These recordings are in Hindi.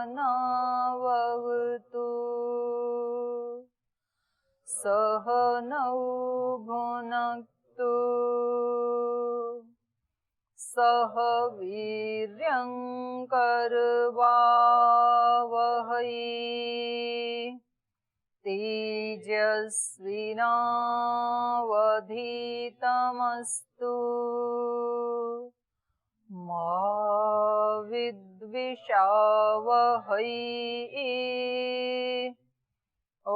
सहनावतु सहनौ भुनक्तु सह वीर्यं करवावहै तेजस्विनावधीतमस्तु मा विद्विषावहै ॐ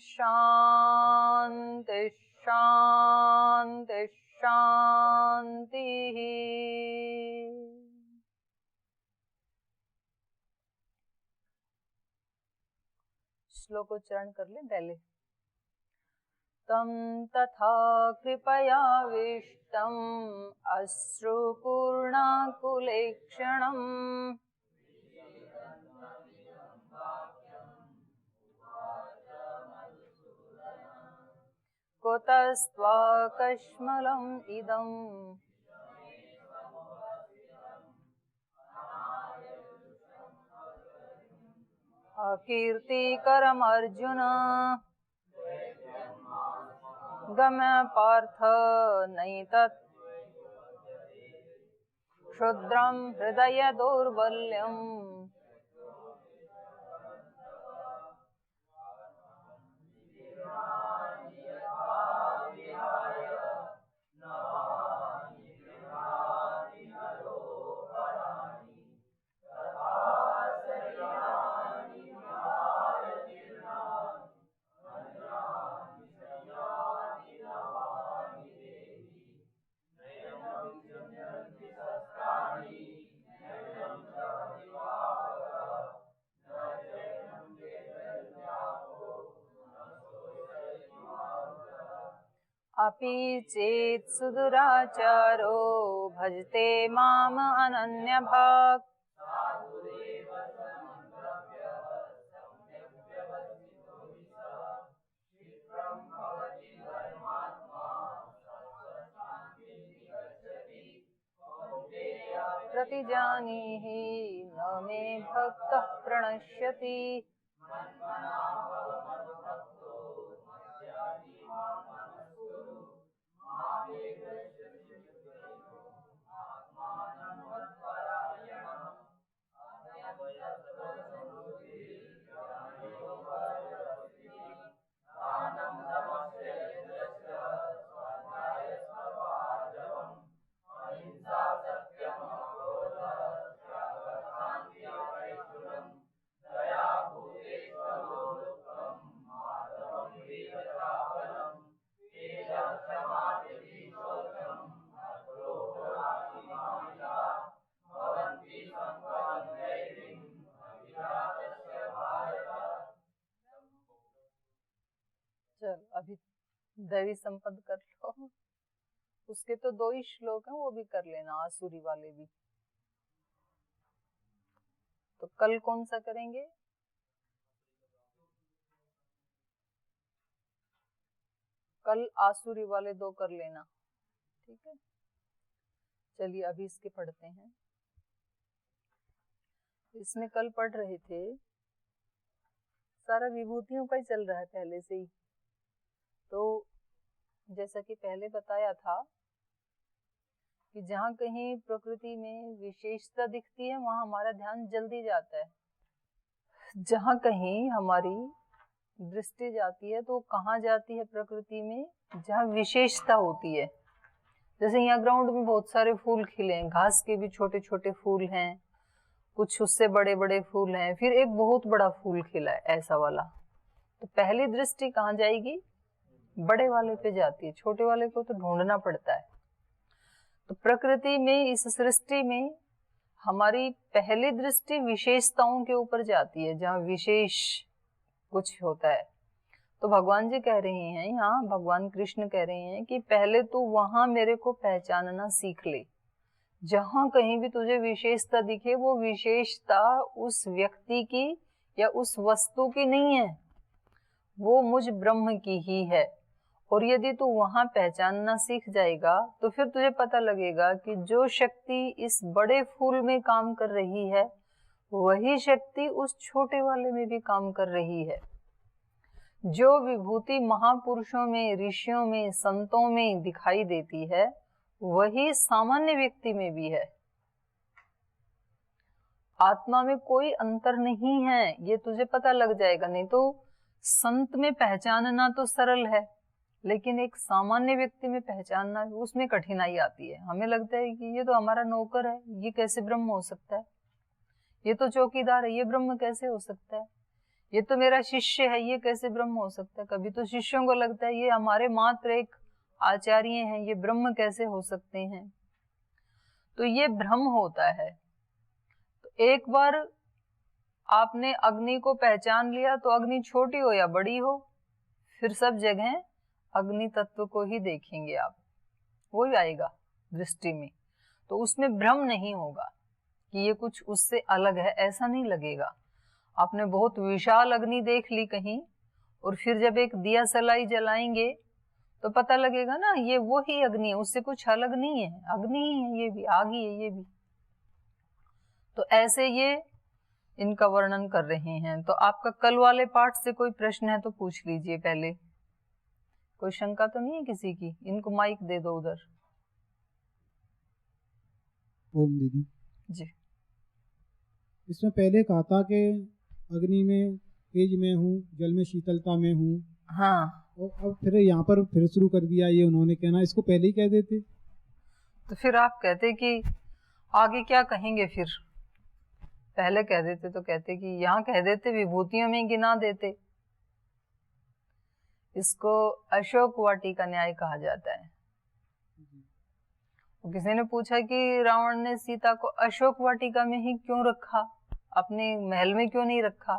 शान्ति शान्ति शान्तिः। श्लोकोच्चारण कर लें पहले। तं तथा कृपयाविष्टम् अश्रुपूर्णाकुलेक्षणम् कुतस्त्वाकश्मलम् इदम् अकीर्तिकरमर्जुन गम्य पार्थ नैतत् क्षुद्रं हृदय दौर्बल्यम् अपि चेत् सुदुराचारो भजते माम् अनन्यभाक् प्रतिजानीहि न मे भक्तः प्रणश्यति। चल अभी दैवी संपद कर लो। उसके तो 2 ही श्लोक हैं, वो भी कर लेना, आसुरी वाले भी। तो कल कौन सा करेंगे? कल आसुरी वाले 2 कर लेना, ठीक है। चलिए अभी इसके पढ़ते हैं। इसमें कल पढ़ रहे थे, सारा विभूतियों का ही चल रहा है पहले से ही। तो जैसा कि पहले बताया था कि जहाँ कहीं प्रकृति में विशेषता दिखती है वहां हमारा ध्यान जल्दी जाता है। जहाँ कहीं हमारी दृष्टि जाती है तो कहाँ जाती है प्रकृति में? जहाँ विशेषता होती है। जैसे यहाँ ग्राउंड में बहुत सारे फूल खिले हैं, घास के भी छोटे छोटे फूल हैं, कुछ उससे बड़े बड़े फूल हैं, फिर एक बहुत बड़ा फूल खिला है ऐसा वाला। तो पहली दृष्टि कहाँ जाएगी? बड़े वाले पे जाती है, छोटे वाले को तो ढूंढना पड़ता है। तो प्रकृति में, इस सृष्टि में हमारी पहली दृष्टि विशेषताओं के ऊपर जाती है, जहाँ विशेष कुछ होता है। तो भगवान जी कह रहे हैं, यहाँ भगवान कृष्ण कह रहे हैं कि पहले तो वहां मेरे को पहचानना सीख ले। जहां कहीं भी तुझे विशेषता दिखे, वो विशेषता उस व्यक्ति की या उस वस्तु की नहीं है, वो मुझ ब्रह्म की ही है। और यदि तू वहां पहचानना सीख जाएगा तो फिर तुझे पता लगेगा कि जो शक्ति इस बड़े फूल में काम कर रही है वही शक्ति उस छोटे वाले में भी काम कर रही है। जो विभूति महापुरुषों में, ऋषियों में, संतों में दिखाई देती है वही सामान्य व्यक्ति में भी है। आत्मा में कोई अंतर नहीं है, ये तुझे पता लग जाएगा। नहीं तो संत में पहचानना तो सरल है, लेकिन एक सामान्य व्यक्ति में पहचानना, उसमें कठिनाई आती है। हमें लगता है कि ये तो हमारा नौकर है, ये कैसे ब्रह्म हो सकता है, ये तो चौकीदार है, ये ब्रह्म कैसे हो सकता है, ये तो मेरा शिष्य है, ये कैसे ब्रह्म हो सकता है। कभी तो शिष्यों को लगता है ये हमारे मात्र एक आचार्य हैं, ये ब्रह्म कैसे हो सकते हैं। तो ये भ्रम होता है। तो एक बार आपने अग्नि को पहचान लिया तो अग्नि छोटी हो या बड़ी हो, फिर सब जगह अग्नि तत्व को ही देखेंगे आप, वही आएगा दृष्टि में। तो उसमें भ्रम नहीं होगा कि ये कुछ उससे अलग है, ऐसा नहीं लगेगा। आपने बहुत विशाल अग्नि देख ली कहीं, और फिर जब एक दिया सलाई जलाएंगे तो पता लगेगा ना ये वो ही अग्नि है, उससे कुछ अलग नहीं है, अग्नि ही है, ये भी आग ही है, ये भी। तो ऐसे ये इनका वर्णन कर रहे हैं। तो आपका कल वाले पाठ से कोई प्रश्न है तो पूछ लीजिए पहले। कोई शंका तो नहीं है किसी की? इनको माइक दे दो उधर। ओम दीदी जी, इसमें पहले कहा था कि अग्नि में तेज में हूँ, जल में शीतलता में हूँ। हाँ। और अब फिर यहाँ पर फिर शुरू कर दिया ये उन्होंने, कहना इसको पहले ही कह देते तो फिर आप कहते कि आगे क्या कहेंगे, फिर पहले कह देते तो कहते कि यहाँ कह देते, विभूतियों में गिना देते। इसको अशोक वाटिका न्याय कहा जाता है। तो किसी ने पूछा कि रावण ने सीता को अशोक वाटिका में ही क्यों रखा, अपने महल में क्यों नहीं रखा?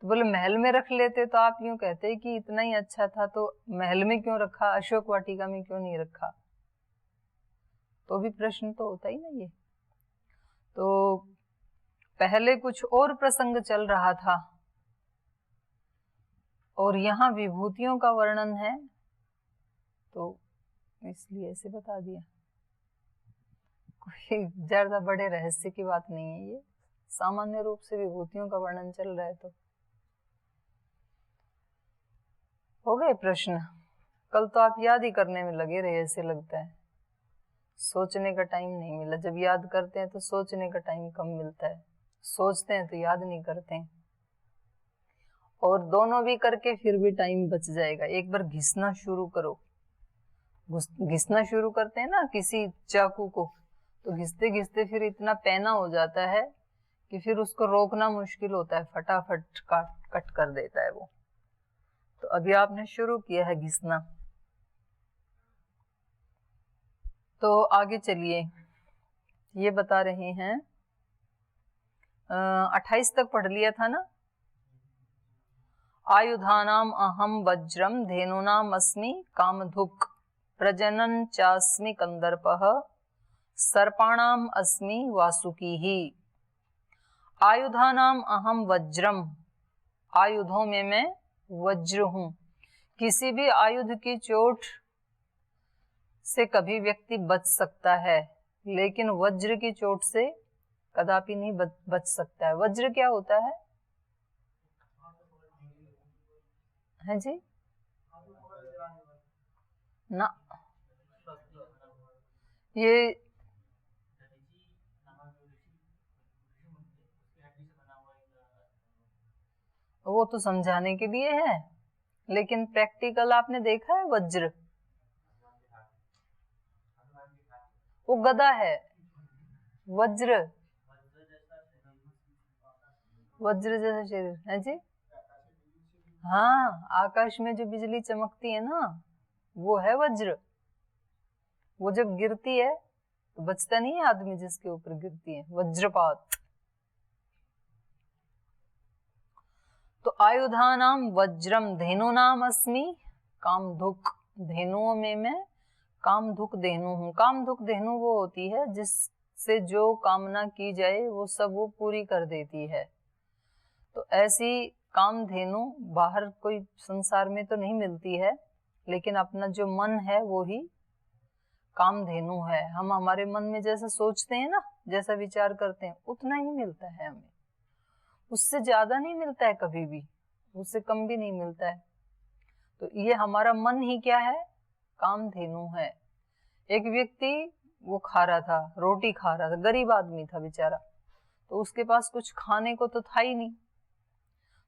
तो बोले महल में रख लेते तो आप यूं कहते कि इतना ही अच्छा था, तो महल में क्यों रखा, अशोक वाटिका में क्यों नहीं रखा? तो भी प्रश्न तो होता ही ना ये। तो पहले कुछ और प्रसंग चल रहा था और यहाँ विभूतियों का वर्णन है, तो इसलिए ऐसे बता दिया। कोई ज्यादा बड़े रहस्य की बात नहीं है, ये सामान्य रूप से विभूतियों का वर्णन चल रहा है। तो हो गए प्रश्न? कल तो आप याद ही करने में लगे रहे, ऐसे लगता है सोचने का टाइम नहीं मिला। जब याद करते हैं तो सोचने का टाइम कम मिलता है, सोचते हैं तो याद नहीं करते हैं, और दोनों भी करके फिर भी टाइम बच जाएगा। एक बार घिसना शुरू करो, घिसना शुरू करते हैं ना किसी चाकू को, तो घिसते घिसते फिर इतना पैना हो जाता है कि फिर उसको रोकना मुश्किल होता है, फटाफट कट कर देता है वो। तो अभी आपने शुरू किया है घिसना। तो आगे चलिए, ये बता रहे हैं 28 तक पढ़ लिया था ना। आयुधानाम अहम वज्रम धेनूनाम अस्मि कामधुक् प्रजनन चास्मि कंदर्पः सर्पाणाम अस्मि वासुकीः। आयुधानाम अहम वज्रम, आयुधों में मैं वज्र हूं। किसी भी आयुध की चोट से कभी व्यक्ति बच सकता है, लेकिन वज्र की चोट से कदापि नहीं बच सकता है। वज्र क्या होता है? है जी ना, ये वो तो समझाने के लिए है, लेकिन प्रैक्टिकल आपने देखा है वज्र? वो गदा है, वज्र, वज्र जैसा शरीर है जी। हाँ, आकाश में जो बिजली चमकती है ना, वो है वज्र। वो जब गिरती है तो बचता नहीं है आदमी जिसके ऊपर गिरती है, वज्रपात। तो आयुधानाम वज्रम धेनूनाम अस्मि कामधुक्, धेनुओं में मैं कामधुक् धेनु हूँ। कामधुक् धेनु वो होती है जिससे जो कामना की जाए वो सब वो पूरी कर देती है। तो ऐसी कामधेनु बाहर कोई संसार में तो नहीं मिलती है, लेकिन अपना जो मन है वो ही कामधेनु है। हम हमारे मन में जैसा सोचते हैं ना, जैसा विचार करते हैं, उतना ही मिलता है हमें, उससे ज्यादा नहीं मिलता है कभी भी, उससे कम भी नहीं मिलता है। तो ये हमारा मन ही क्या है, कामधेनु है। एक व्यक्ति वो खा रहा था, रोटी खा रहा था, गरीब आदमी था बेचारा, तो उसके पास कुछ खाने को तो था ही नहीं,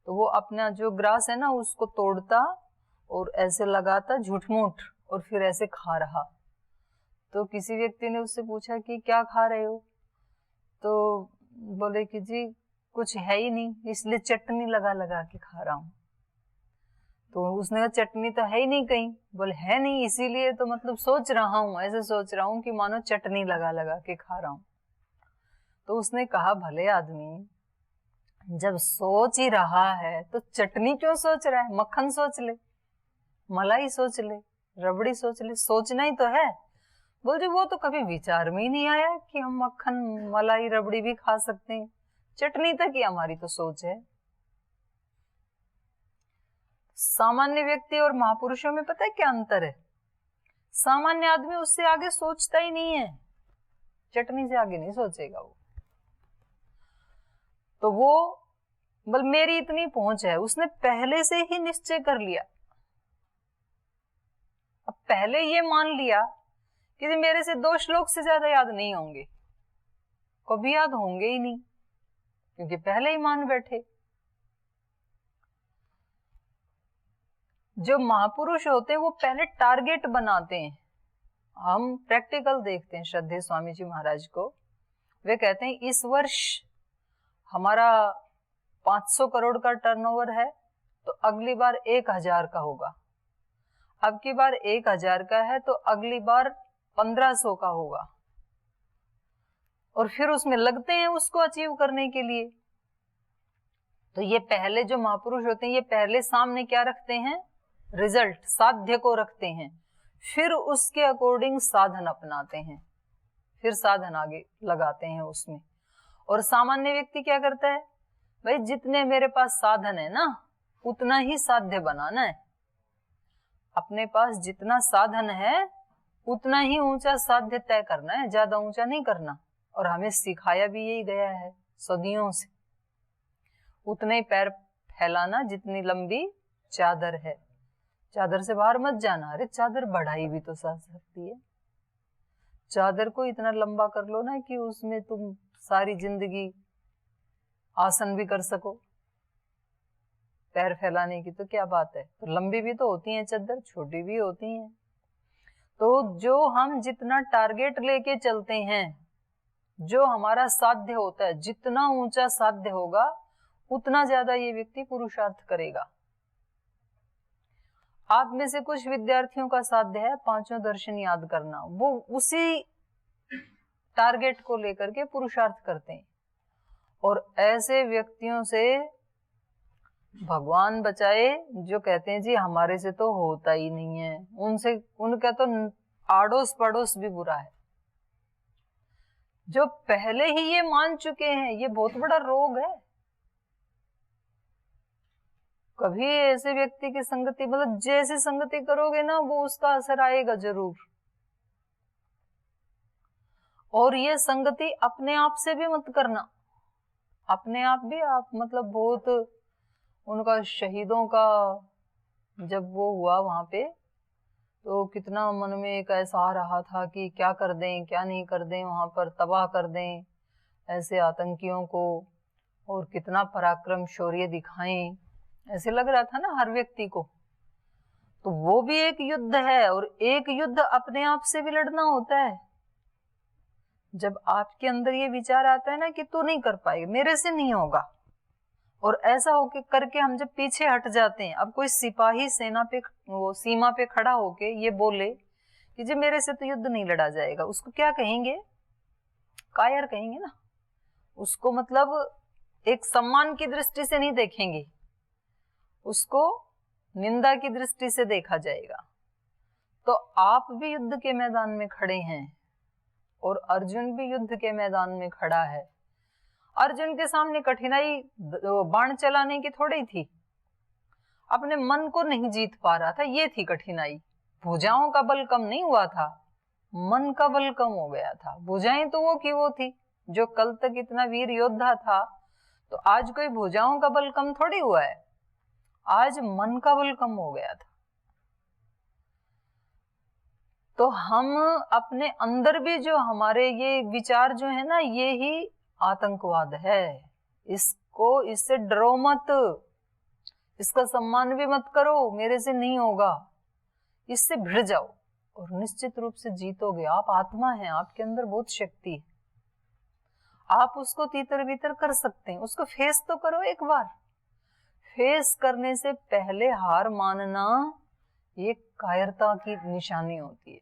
तो वो अपना जो ग्रास है ना उसको तोड़ता और ऐसे लगाता झूठ-मूठ और फिर ऐसे खा रहा। तो किसी व्यक्ति ने उससे पूछा कि क्या खा रहे हो, तो बोले कि जी कुछ है ही नहीं, इसलिए चटनी लगा लगा के खा रहा हूँ। तो उसने कहा चटनी तो है ही नहीं कहीं। बोले है नहीं, इसीलिए तो मतलब सोच रहा हूँ, ऐसे सोच रहा हूँ कि मानो चटनी लगा लगा के खा रहा हूँ। तो उसने कहा भले आदमी, जब सोच ही रहा है तो चटनी क्यों सोच रहा है, मक्खन सोच ले, मलाई सोच ले, रबड़ी सोच ले, सोचना ही तो है। बोल वो तो कभी विचार में ही नहीं आया कि हम मक्खन मलाई रबड़ी भी खा सकते हैं, चटनी तक ही हमारी तो सोच है। सामान्य व्यक्ति और महापुरुषों में पता है क्या अंतर है? सामान्य आदमी उससे आगे सोचता ही नहीं है, चटनी से आगे नहीं सोचेगा वो। तो वो बल मेरी इतनी पहुंच है, उसने पहले से ही निश्चय कर लिया। अब पहले ये मान लिया कि मेरे से 2 श्लोक से ज्यादा याद नहीं होंगे, कभी याद होंगे ही नहीं, क्योंकि पहले ही मान बैठे। जो महापुरुष होते हैं वो पहले टारगेट बनाते हैं। हम प्रैक्टिकल देखते हैं श्रद्धेय स्वामी जी महाराज को, वे कहते हैं इस वर्ष हमारा 500 करोड़ का टर्नओवर है, तो अगली बार 1000 का होगा, अब की बार 1000 का है तो अगली बार 1500 का होगा, और फिर उसमें लगते हैं उसको अचीव करने के लिए। तो ये पहले जो महापुरुष होते हैं ये पहले सामने क्या रखते हैं, रिजल्ट, साध्य को रखते हैं, फिर उसके अकॉर्डिंग साधन अपनाते हैं, फिर साधन आगे लगाते हैं उसमें। और सामान्य व्यक्ति क्या करता है, भाई जितने मेरे पास साधन है ना उतना ही साध्य बनाना है, अपने पास जितना साधन है उतना ही ऊंचा साध्य तय करना है, ज्यादा ऊंचा नहीं करना। और हमें सिखाया भी यही गया है सदियों से, उतने ही पैर फैलाना जितनी लंबी चादर है, चादर से बाहर मत जाना। अरे चादर बढ़ाई भी तो जा सकती है, चादर को इतना लंबा कर लो ना कि उसमें तुम सारी जिंदगी आसन भी कर सको, पैर फैलाने की तो क्या बात है। तो लंबी भी तो होती है चादर, छोटी भी होती है। तो जो हम जितना टारगेट लेके चलते हैं, जो हमारा साध्य होता है, जितना ऊंचा साध्य होगा उतना ज्यादा ये व्यक्ति पुरुषार्थ करेगा। आप में से कुछ विद्यार्थियों का साध्य है 5 दर्शन याद करना, वो उसी टारगेट को लेकर के पुरुषार्थ करते हैं। और ऐसे व्यक्तियों से भगवान बचाए जो कहते हैं जी हमारे से तो होता ही नहीं है, उनसे उनका तो आड़ोस पड़ोस भी बुरा है। जो पहले ही ये मान चुके हैं, ये बहुत बड़ा रोग है। कभी ऐसे व्यक्ति की संगति, मतलब जैसी संगति करोगे ना वो उसका असर आएगा जरूर। और ये संगति अपने आप से भी मत करना, अपने आप भी आप मतलब बहुत उनका शहीदों का जब वो हुआ वहां पे, तो कितना मन में एक ऐसा आ रहा था कि क्या कर दें क्या नहीं कर दें, वहां पर तबाह कर दें ऐसे आतंकियों को, और कितना पराक्रम शौर्य दिखाएं, ऐसे लग रहा था ना हर व्यक्ति को। तो वो भी एक युद्ध है, और एक युद्ध अपने आप से भी लड़ना होता है। जब आपके अंदर ये विचार आता है ना कि तू नहीं कर पाएगा, मेरे से नहीं होगा, और ऐसा होके करके हम जब पीछे हट जाते हैं, अब कोई सिपाही सेना पे वो सीमा पे खड़ा होके ये बोले कि जी मेरे से तो युद्ध नहीं लड़ा जाएगा, उसको क्या कहेंगे, कायर कहेंगे ना उसको, मतलब एक सम्मान की दृष्टि से नहीं देखेंगे उसको, निंदा की दृष्टि से देखा जाएगा। तो आप भी युद्ध के मैदान में खड़े हैं और अर्जुन भी युद्ध के मैदान में खड़ा है। अर्जुन के सामने कठिनाई बाण चलाने की थोड़ी थी, अपने मन को नहीं जीत पा रहा था, ये थी कठिनाई भुजाओं का बल कम नहीं हुआ था, मन का बल कम हो गया था। भुजाएं तो वो की वो थी, जो कल तक इतना वीर योद्धा था, तो आज कोई भुजाओं का बल कम थोड़ी हुआ है, आज मन का बल कम हो गया था। तो हम अपने अंदर भी जो हमारे ये विचार जो है ना, ये ही आतंकवाद है। इससे डरो मत, इसका सम्मान भी मत करो, मेरे से नहीं होगा, इससे भिड़ जाओ और निश्चित रूप से जीतोगे। आप आत्मा हैं, आपके अंदर बहुत शक्ति है, आप उसको तीतर बीतर कर सकते हैं। उसको फेस तो करो एक बार। फेस करने से पहले हार मानना ये कायरता की निशानी होती है।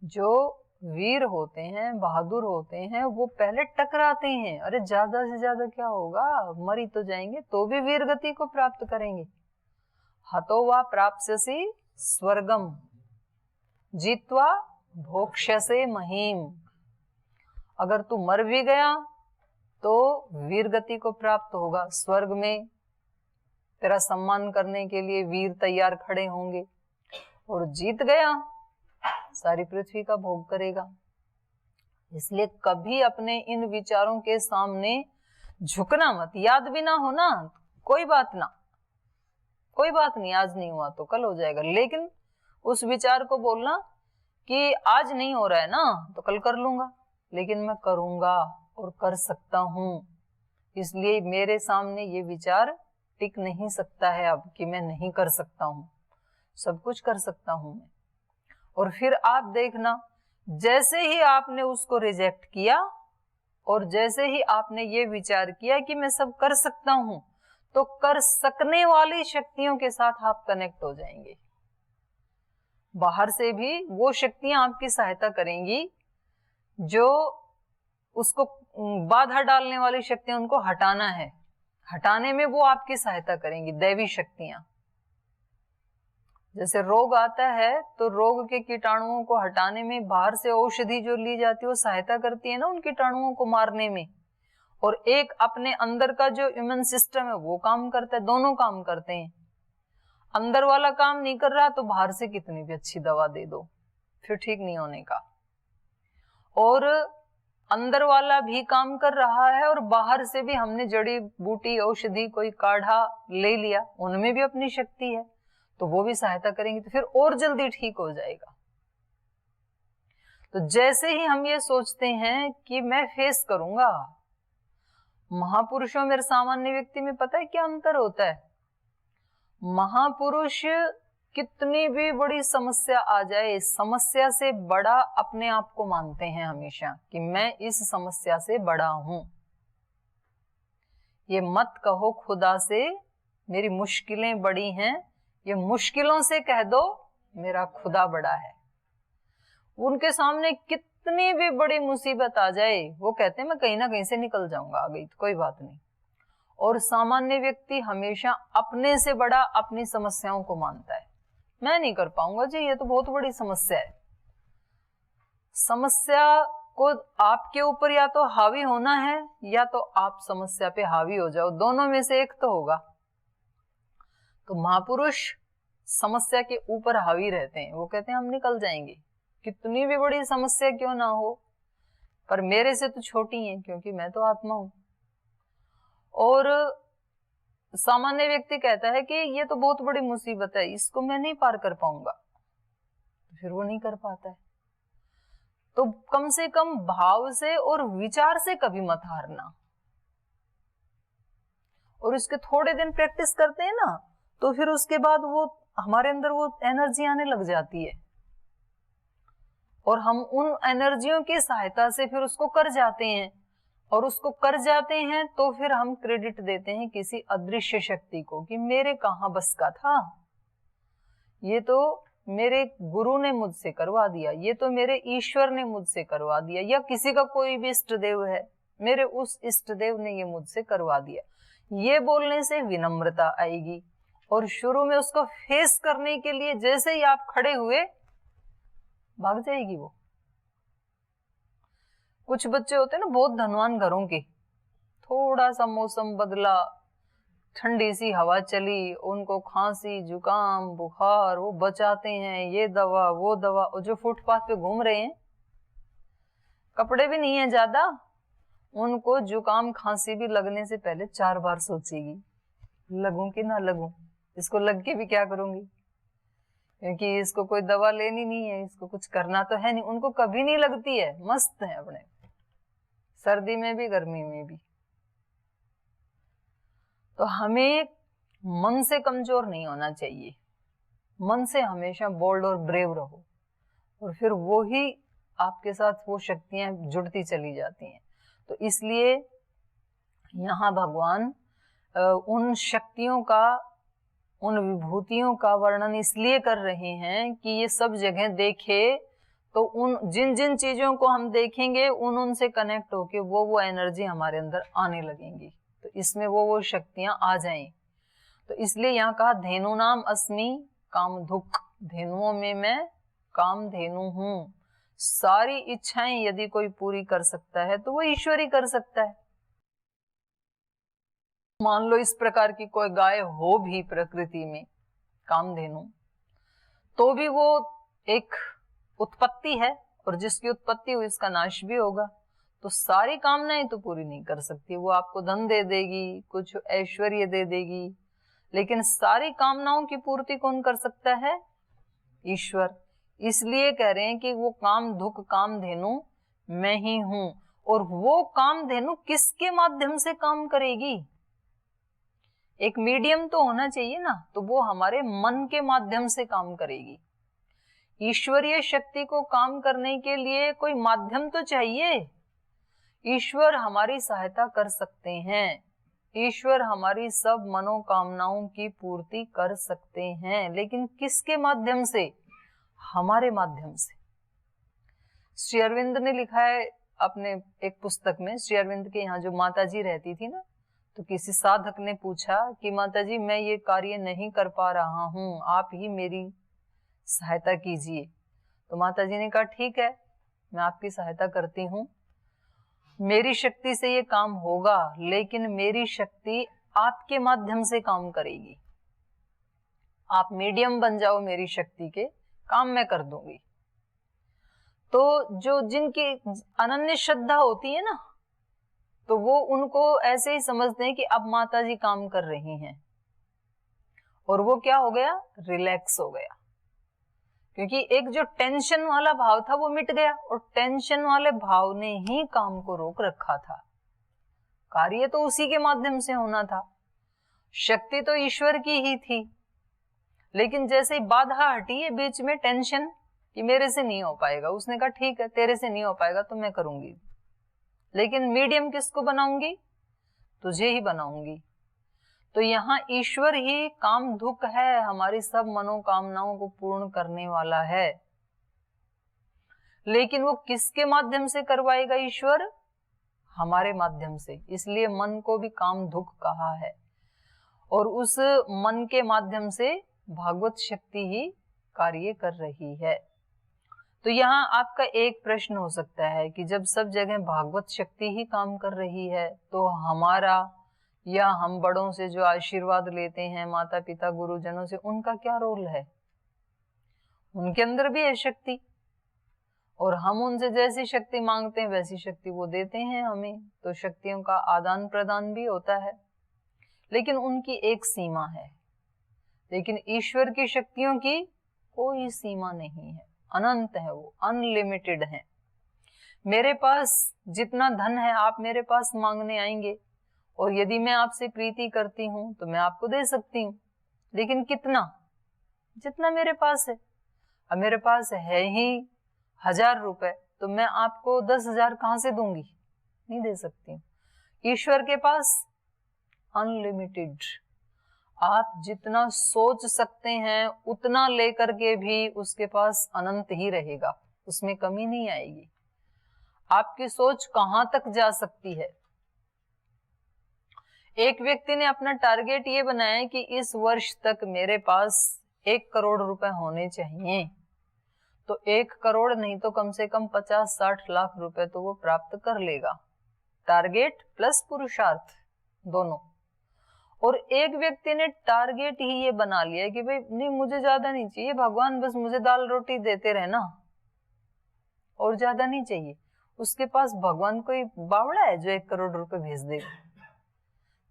जो वीर होते हैं, बहादुर होते हैं, वो पहले टकराते हैं। अरे ज्यादा से ज्यादा क्या होगा, मर ही तो जाएंगे, तो भी वीर गति को प्राप्त करेंगे। हतो वा प्राप्स्यसि स्वर्गम जीत्वा भोक्ष्यसे महीम। अगर तू मर भी गया तो वीर गति को प्राप्त होगा। स्वर्ग में तेरा सम्मान करने के लिए वीर तैयार खड़े होंगे, और जीत गया सारी पृथ्वी का भोग करेगा। इसलिए कभी अपने इन विचारों के सामने झुकना मत। याद भी ना हो ना, कोई बात ना, कोई बात नहीं, आज नहीं हुआ तो कल हो जाएगा। लेकिन उस विचार को बोलना कि आज नहीं हो रहा है ना, तो कल कर लूंगा, लेकिन मैं करूंगा और कर सकता हूं। इसलिए मेरे सामने ये विचार टिक नहीं सकता है अब कि मैं नहीं कर सकता हूं। सब कुछ कर सकता हूं मैं। और फिर आप देखना, जैसे ही आपने उसको रिजेक्ट किया और जैसे ही आपने ये विचार किया कि मैं सब कर सकता हूं, तो कर सकने वाली शक्तियों के साथ आप कनेक्ट हो जाएंगे। बाहर से भी वो शक्तियां आपकी सहायता करेंगी, जो उसको बाधा डालने वाली शक्तियां, उनको हटाना है, हटाने में वो आपकी सहायता करेंगी, दैवी शक्तियां। जैसे रोग आता है तो रोग के कीटाणुओं को हटाने में बाहर से औषधि जो ली जाती है वो सहायता करती है ना उन कीटाणुओं को मारने में, और एक अपने अंदर का जो इम्यून सिस्टम है वो काम करता है। दोनों काम करते हैं। अंदर वाला काम नहीं कर रहा तो बाहर से कितनी भी अच्छी दवा दे दो, फिर ठीक नहीं होने का। और अंदर वाला भी काम कर रहा है और बाहर से भी हमने जड़ी बूटी औषधि कोई काढ़ा ले लिया, उनमें भी अपनी शक्ति है, तो वो भी सहायता करेंगे, तो फिर और जल्दी ठीक हो जाएगा। तो जैसे ही हम ये सोचते हैं कि मैं फेस करूंगा, महापुरुषों में सामान्य व्यक्ति में पता है क्या अंतर होता है? महापुरुष कितनी भी बड़ी समस्या आ जाए, समस्या से बड़ा अपने आप को मानते हैं हमेशा कि मैं इस समस्या से बड़ा हूं। ये मत कहो खुदा से मेरी मुश्किलें बड़ी हैं, ये मुश्किलों से कह दो मेरा खुदा बड़ा है। उनके सामने कितनी भी बड़ी मुसीबत आ जाए, वो कहते हैं मैं कहीं ना कहीं से निकल जाऊंगा, आ गई तो कोई बात नहीं। और सामान्य व्यक्ति हमेशा अपने से बड़ा अपनी समस्याओं को मानता है। मैं नहीं कर पाऊंगा जी, ये तो बहुत बड़ी समस्या है। समस्या को आपके ऊपर या तो हावी होना है या तो आप समस्या पे हावी हो जाओ, दोनों में से एक तो होगा। तो महापुरुष समस्या के ऊपर हावी रहते हैं। वो कहते हैं हम निकल जाएंगे, कितनी भी बड़ी समस्या क्यों ना हो, पर मेरे से तो छोटी है क्योंकि मैं तो आत्मा हूं। और सामान्य व्यक्ति कहता है कि ये तो बहुत बड़ी मुसीबत है, इसको मैं नहीं पार कर पाऊंगा, तो फिर वो नहीं कर पाता है। तो कम से कम भाव से और विचार से कभी मत हारना। और इसके थोड़े दिन प्रैक्टिस करते हैं ना, तो फिर उसके बाद वो हमारे अंदर वो एनर्जी आने लग जाती है, और हम उन एनर्जियों की सहायता से फिर उसको कर जाते हैं। और उसको कर जाते हैं तो फिर हम क्रेडिट देते हैं किसी अदृश्य शक्ति को कि मेरे कहां बस का था, ये तो मेरे गुरु ने मुझसे करवा दिया, ये तो मेरे ईश्वर ने मुझसे करवा दिया, या किसी का कोई भी इष्ट देव है, मेरे उस इष्ट देव ने ये मुझसे करवा दिया। ये बोलने से विनम्रता आएगी, और शुरू में उसको फेस करने के लिए जैसे ही आप खड़े हुए भाग जाएगी वो। कुछ बच्चे होते हैं ना बहुत धनवान घरों के, थोड़ा सा मौसम बदला, ठंडी सी हवा चली, उनको खांसी जुकाम बुखार, वो बचाते हैं ये दवा वो दवा। और जो फुटपाथ पे घूम रहे हैं, कपड़े भी नहीं है ज्यादा, उनको जुकाम खांसी भी लगने से पहले 4 बार सोचेगी, लगूं कि ना लगूं, इसको लग के भी क्या करूंगी, क्योंकि इसको कोई दवा लेनी नहीं है, इसको कुछ करना तो है नहीं। उनको कभी नहीं लगती है, मस्त है अपने, सर्दी में भी गर्मी में भी। तो हमें मन से कमजोर नहीं होना चाहिए, मन से हमेशा बोल्ड और ब्रेव रहो, और फिर वो ही आपके साथ वो शक्तियां जुड़ती चली जाती हैं। तो इसलिए यहाँ भगवान उन शक्तियों का, उन विभूतियों का वर्णन इसलिए कर रहे हैं कि ये सब जगह देखे तो उन जिन जिन चीजों को हम देखेंगे उनसे कनेक्ट होके वो एनर्जी हमारे अंदर आने लगेंगी, तो इसमें वो शक्तियां आ जाएं। तो इसलिए यहाँ कहा धेनु नाम अस्मि कामधुक, धेनुओं में मैं कामधेनु हूँ। सारी इच्छाएं यदि कोई पूरी कर सकता है तो वो ईश्वर ही कर सकता है। मान लो इस प्रकार की कोई गाय हो भी प्रकृति में कामधेनु, तो भी वो एक उत्पत्ति है, और जिसकी उत्पत्ति हुई उसका नाश भी होगा। तो सारी कामनाएं तो पूरी नहीं कर सकती, वो आपको धन दे देगी, कुछ ऐश्वर्य दे देगी, लेकिन सारी कामनाओं की पूर्ति कौन कर सकता है? ईश्वर। इसलिए कह रहे हैं कि वो कामधुक कामधेनु मैं ही हूं। और वो कामधेनु किसके माध्यम से काम करेगी? एक मीडियम तो होना चाहिए ना, तो वो हमारे मन के माध्यम से काम करेगी। ईश्वरीय शक्ति को काम करने के लिए कोई माध्यम तो चाहिए। ईश्वर हमारी सहायता कर सकते हैं, ईश्वर हमारी सब मनोकामनाओं की पूर्ति कर सकते हैं, लेकिन किसके माध्यम से? हमारे माध्यम से। श्री अरविंद ने लिखा है अपने एक पुस्तक में, श्री अरविंद के यहाँ जो माता जी रहती थी ना, तो किसी साधक ने पूछा कि माता जी मैं ये कार्य नहीं कर पा रहा हूँ, आप ही मेरी सहायता कीजिए। तो माता जी ने कहा ठीक है, मैं आपकी सहायता करती हूँ, मेरी शक्ति से ये काम होगा, लेकिन मेरी शक्ति आपके माध्यम से काम करेगी। आप मीडियम बन जाओ मेरी शक्ति के, काम मैं कर दूंगी। तो जो जिनकी अनन्य श्रद्धा होती है ना, तो वो उनको ऐसे ही समझते हैं कि अब माता जी काम कर रही हैं, और वो क्या हो गया? रिलैक्स हो गया, क्योंकि एक जो टेंशन वाला भाव था वो मिट गया, और टेंशन वाले भाव ने ही काम को रोक रखा था। कार्य तो उसी के माध्यम से होना था, शक्ति तो ईश्वर की ही थी, लेकिन जैसे ही बाधा हटी है बीच में, टेंशन कि मेरे से नहीं हो पाएगा, उसने कहा ठीक है तेरे से नहीं हो पाएगा तो मैं करूंगी, लेकिन मीडियम किसको बनाऊंगी? तुझे ही बनाऊंगी। तो यहाँ ईश्वर ही कामधुक है, हमारी सब मनोकामनाओं को पूर्ण करने वाला है, लेकिन वो किसके माध्यम से करवाएगा? ईश्वर हमारे माध्यम से। इसलिए मन को भी कामधुक कहा है, और उस मन के माध्यम से भागवत शक्ति ही कार्य कर रही है। तो यहाँ आपका एक प्रश्न हो सकता है कि जब सब जगह भागवत शक्ति ही काम कर रही है, तो हमारा या हम बड़ों से जो आशीर्वाद लेते हैं, माता पिता गुरुजनों से, उनका क्या रोल है? उनके अंदर भी है शक्ति, और हम उनसे जैसी शक्ति मांगते हैं वैसी शक्ति वो देते हैं हमें, तो शक्तियों का आदान प्रदान भी होता है, लेकिन उनकी एक सीमा है। लेकिन ईश्वर की शक्तियों की कोई सीमा नहीं है, अनंत है, वो अनलिमिटेड है। मेरे पास जितना धन है आप मेरे पास मांगने आएंगे, और यदि मैं आपसे प्रीति करती हूँ तो मैं आपको दे सकती हूँ, लेकिन कितना? जितना मेरे पास है। अब मेरे पास है ही 1000 रुपए, तो मैं आपको 10,000 कहाँ से दूंगी? नहीं दे सकती हूँ। ईश्वर के पास अनलिमिटेड, आप जितना सोच सकते हैं उतना लेकर के भी उसके पास अनंत ही रहेगा, उसमें कमी नहीं आएगी। आपकी सोच कहां तक जा सकती है? एक व्यक्ति ने अपना टारगेट ये बनाया कि इस वर्ष तक मेरे पास 1 करोड़ रुपए होने चाहिए, तो 1 करोड़ नहीं तो कम से कम 50-60 लाख रुपए तो वो प्राप्त कर लेगा। टारगेट प्लस पुरुषार्थ दोनों। और एक व्यक्ति ने टारगेट ही ये बना लिया कि भाई नहीं, मुझे ज्यादा नहीं चाहिए भगवान, बस मुझे दाल रोटी देते रहना और ज्यादा नहीं चाहिए। उसके पास भगवान कोई बावड़ा है जो 1 करोड़ रुपए भेज दे?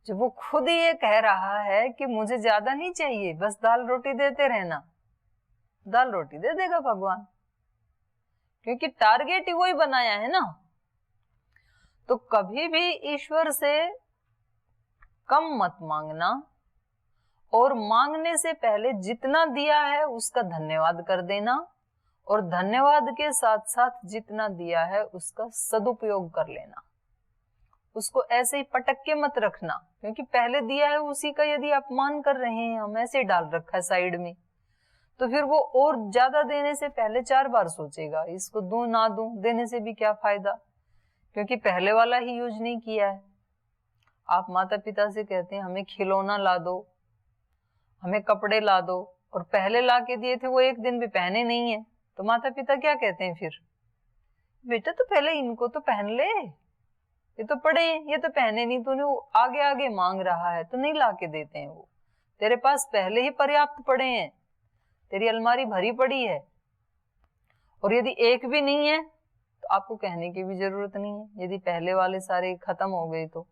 जब वो खुद ही ये कह रहा है कि मुझे ज्यादा नहीं चाहिए, बस दाल रोटी देते रहना, दाल रोटी दे देगा भगवान, क्योंकि टारगेट ही वही बनाया है ना। तो कभी भी ईश्वर से कम मत मांगना, और मांगने से पहले जितना दिया है उसका धन्यवाद कर देना, और धन्यवाद के साथ साथ जितना दिया है उसका सदुपयोग कर लेना। उसको ऐसे ही पटक के मत रखना, क्योंकि पहले दिया है उसी का यदि अपमान कर रहे हैं हम, ऐसे डाल रखा है साइड में, तो फिर वो और ज्यादा देने से पहले 4 बार सोचेगा, इसको दूं ना दूं, देने से भी क्या फायदा, क्योंकि पहले वाला ही यूज नहीं किया है। आप माता पिता से कहते हैं हमें खिलौना ला दो, हमें कपड़े ला दो, और पहले ला के दिए थे वो 1 दिन भी पहने नहीं है, तो माता पिता क्या कहते हैं फिर, बेटा तो पहले इनको तो पहन ले, ये तो पड़े हैं, ये तो पहने नहीं, तूने आगे आगे मांग रहा है तो नहीं ला के देते हैं। वो तेरे पास पहले ही पर्याप्त पड़े हैं, तेरी अलमारी भरी पड़ी है, और यदि एक भी नहीं है तो आपको कहने की भी जरूरत नहीं है। यदि पहले वाले सारे खत्म हो गए तो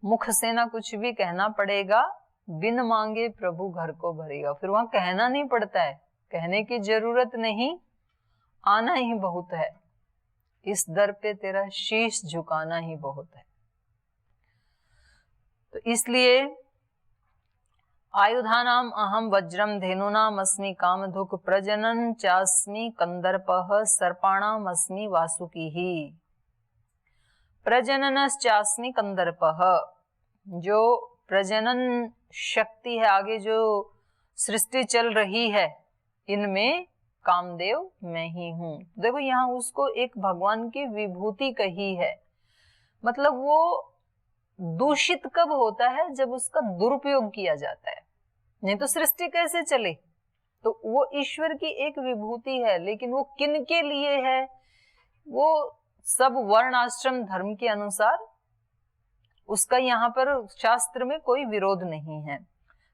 मुख से ना कुछ भी कहना पड़ेगा, बिन मांगे प्रभु घर को भरेगा। फिर वहां कहना नहीं पड़ता है, कहने की जरूरत नहीं, आना ही बहुत है, इस दर पे तेरा शीश झुकाना ही बहुत है। तो इसलिए आयुधानाम अहम वज्रम धेनुनाम अस्मि कामधुक प्रजनन चास्मि कंदर्पः सर्पाणाम अस्मि वासुकी ही। प्रजननश्चास्मि कंदर्पः, जो प्रजनन शक्ति है, आगे जो सृष्टि चल रही है, इनमें कामदेव मैं ही हूं। देखो यहाँ उसको एक भगवान की विभूति कही है, मतलब वो दूषित कब होता है, जब उसका दुरुपयोग किया जाता है, नहीं तो सृष्टि कैसे चले। तो वो ईश्वर की एक विभूति है, लेकिन वो किन के लिए है, वो सब वर्ण आश्रम धर्म के अनुसार, उसका यहाँ पर शास्त्र में कोई विरोध नहीं है।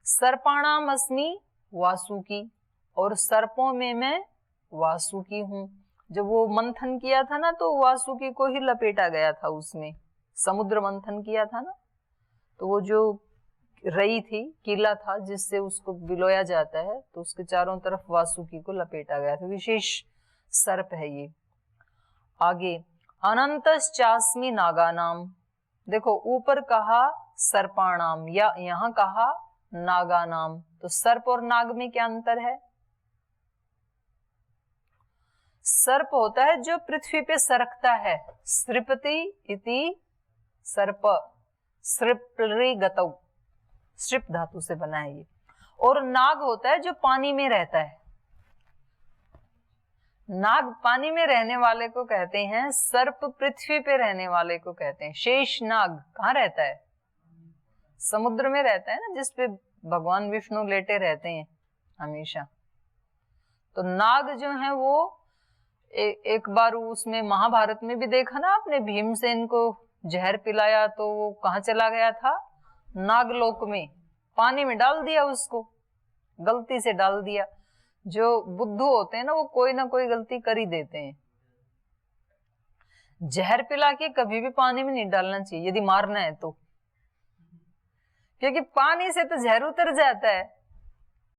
सर्पाणाम अस्मि वासुकी, और सर्पों में मैं वासुकी हूं। जब वो मंथन किया था ना, तो वासुकी को ही लपेटा गया था उसमें, समुद्र मंथन किया था ना, तो वो जो रई थी, किला था जिससे उसको बिलोया जाता है, तो उसके चारों तरफ वासुकी को लपेटा गया था। विशेष सर्प है ये। आगे अनंतश्चास्मि नागानाम, देखो ऊपर कहा सर्पाणाम, या यहाँ कहा नागानाम, तो सर्प और नाग में क्या अंतर है। सर्प होता है जो पृथ्वी पे सरकता है, सृपति इति सर्प, सृप्लि गतौ, सृप धातु से बना है ये। और नाग होता है जो पानी में रहता है, नाग पानी में रहने वाले को कहते हैं, सर्प पृथ्वी पे रहने वाले को कहते हैं। शेष नाग कहाँ रहता है, समुद्र में रहता है ना, जिसपे भगवान विष्णु लेटे रहते हैं हमेशा। तो नाग जो है वो एक बार उसमें महाभारत में भी देखा ना आपने, भीमसेन को जहर पिलाया तो वो कहाँ चला गया था, नागलोक में, पानी में डाल दिया उसको, गलती से डाल दिया। जो बुद्धू होते हैं ना, वो कोई ना कोई गलती कर ही देते हैं। जहर पिला के कभी भी पानी में नहीं डालना चाहिए यदि मारना है तो, क्योंकि पानी से तो जहर उतर जाता है,